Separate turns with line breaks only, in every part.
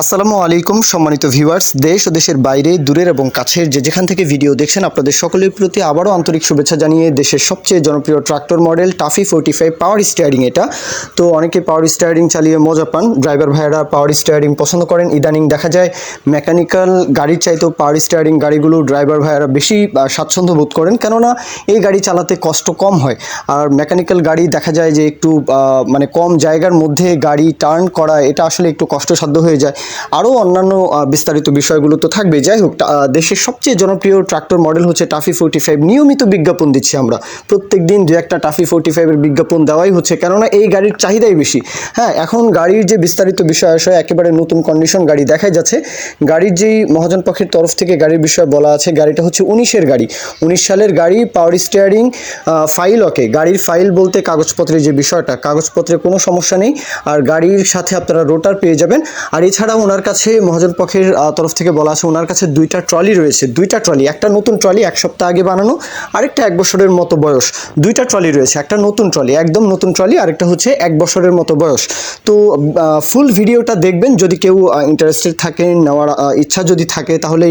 আসসালামু আলাইকুম সম্মানিত ভিউয়ার্স, দেশ ও দেশের বাইরে দূরের এবং কাছের যেখান থেকে ভিডিও দেখছেন আপনাদের সকলের প্রতি আবারও আন্তরিক শুভেচ্ছা জানিয়ে দেশের সবচেয়ে জনপ্রিয় tractor model toffee 45 power steering. এটা তো অনেকে পাওয়ার স্টিয়ারিং চালিয়ে মজা পান, ড্রাইভার ভাইয়েরা পাওয়ার স্টিয়ারিং পছন্দ করেন। ইদানিং দেখা যায় মেকানিক্যাল গাড়ির চাইতেও পাওয়ার স্টিয়ারিং গাড়িগুলো ড্রাইভার ভাইয়েরা বেশি স্বাচ্ছন্দ্য বোধ করেন, কেননা এই গাড়ি চালাতে কষ্ট কম হয়। আর মেকানিক্যাল গাড়ি দেখা যায় যে একটু কম জায়গার মধ্যে গাড়ি টার্ন করা এটা আসলে একটু কষ্টসাধ্য হয়ে যায়। আরও অন্যান্য বিস্তারিত বিষয়গুলো তো থাকবে। যাই হোক, দেশের সবচেয়ে জনপ্রিয় ট্রাক্টর মডেল হচ্ছে টাফি 45। নিয়মিত বিজ্ঞাপন দিচ্ছি আমরা, প্রত্যেক দিন দু একটা টাফি 45-এর বিজ্ঞাপন দেওয়াই হচ্ছে, কেননা এই গাড়ির চাহিদাই বেশি। হ্যাঁ, এখন গাড়ির যে বিস্তারিত বিষয় আসলে একেবারে নতুন কন্ডিশন গাড়ি দেখাই যাচ্ছে। গাড়ির যেই মহাজন পক্ষের তরফ থেকে গাড়ির বিষয়ে বলা আছে, গাড়িটা হচ্ছে 19-এর গাড়ি, 19 সালের গাড়ি, পাওয়ার স্টিয়ারিং, ফাইল ওকে। গাড়ির ফাইল বলতে কাগজপত্রের যে বিষয়টা, কাগজপত্রে কোনো সমস্যা নেই। আর গাড়ির সাথে আপনারা রোটার পেয়ে যাবেন। আর এছাড়াও ওনার কাছে মহাজন পক্ষের তরফ থেকে বলা আছে ওনার কাছে দুইটা ট্রলি রয়েছে। দুইটা ট্রলি, একটা নতুন ট্রলি 1 সপ্তাহ আগে বানানো, আরেকটা 1 বছরের মতো বয়স। দুইটা ট্রলি রয়েছে, একটা নতুন ট্রলি, একদম নতুন ট্রলি, আরেকটা হচ্ছে 1 বছরের মতো বয়স। তো ফুল ভিডিওটা দেখবেন যদি কেউ ইন্টারেস্টেড থাকেন, নেওয়ার ইচ্ছা যদি থাকে, তাহলে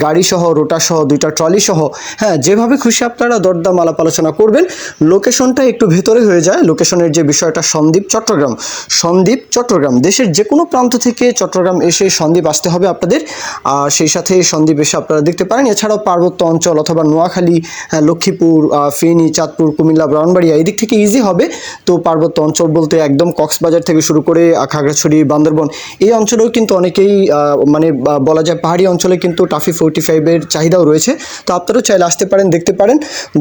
গাড়ি সহ, রোটার সহ, দুইটা ট্রলি সহ, হ্যাঁ, যেভাবে খুশি আপনারা দরদাম আলাপ আলোচনা করবেন। লোকেশনটা একটু ভেতরে হয়ে যায়। লোকেশনের যে বিষয়টা, সন্দ্বীপ চট্টগ্রাম, দেশের যে কোনো প্রান্ত থেকে চট্টগ্রাম এসে সন্দ্বীপ আসতে হবে আপনাদের। আর সেই সাথে সন্দ্বীপ এসে আপনারা দেখতে পারেন। এছাড়াও পার্বত্য অঞ্চল অথবা নোয়াখালী, লক্ষ্মীপুর, ফেনী, চাঁদপুর, কুমিল্লা, ব্রাহ্মণবাড়িয়া এই দিক থেকে ইজি হবে। তো পার্বত্য অঞ্চল বলতে একদম কক্সবাজার থেকে শুরু করে খাগড়াছড়ি, বান্দরবন এই অঞ্চলেও কিন্তু অনেকেই বলা যায় পাহাড়ি অঞ্চলে কিন্তু টাফি 45-এর চাহিদাও রয়েছে। তো আপনারাও চাইলে আসতে পারেন, দেখতে পারেন।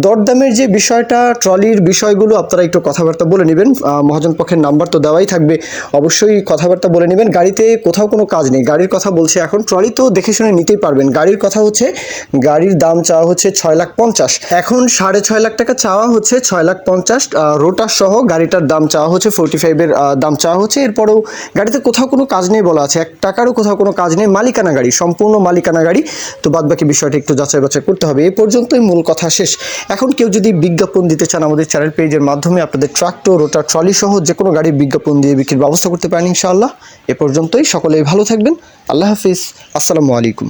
দরদামের যে বিষয়টা, ট্রলির বিষয়গুলো আপনারা একটু কথাবার্তা বলে নেবেন। মহাজন পক্ষের নাম্বার তো দেওয়াই থাকবে, অবশ্যই কথাবার্তা বলে নেবেন। গাড়িতে কোথাও কোনো কাজ নেই, গাড়ির কথা বলছে এখন। ট্রলি তো দেখে শুনে নিতেই পারবেন। গাড়ির কথা হচ্ছে, গাড়ির দাম চাওয়া হচ্ছে 6,50,000, এখন 6.5 লাখ টাকা চাওয়া হচ্ছে, 6,50,000 রোটার সহ গাড়িটার দাম চাওয়া হচ্ছে, 45-এর দাম চাওয়া হচ্ছে। এরপরেও গাড়িতে কোথাও কোনো কাজ নেই বলা আছে, 1 টাকারও কোথাও কোনো কাজ নেই, মালিকানা গাড়ি, সম্পূর্ণ মালিকানা গাড়ি। তো বাদবাকি বিষয়টা একটু যাচাই বাছাই করতে হবে। এই পর্যন্তই মূল কথা শেষ। এখন কেউ যদি বিজ্ঞাপন দিতে চান আমাদের চ্যানেল পেজের মাধ্যমে, আপনাদের ট্রাক্টর, রোটার, ট্রলি সহ যে কোনো গাড়ির বিজ্ঞাপন দিয়ে বিক্রির ব্যবস্থা করতে পারেন ইনশাআল্লাহ। এ পর্যন্তই, সকলেই ভালো থাকবেন। আল্লাহ হাফিজ, আসসালামু আলাইকুম।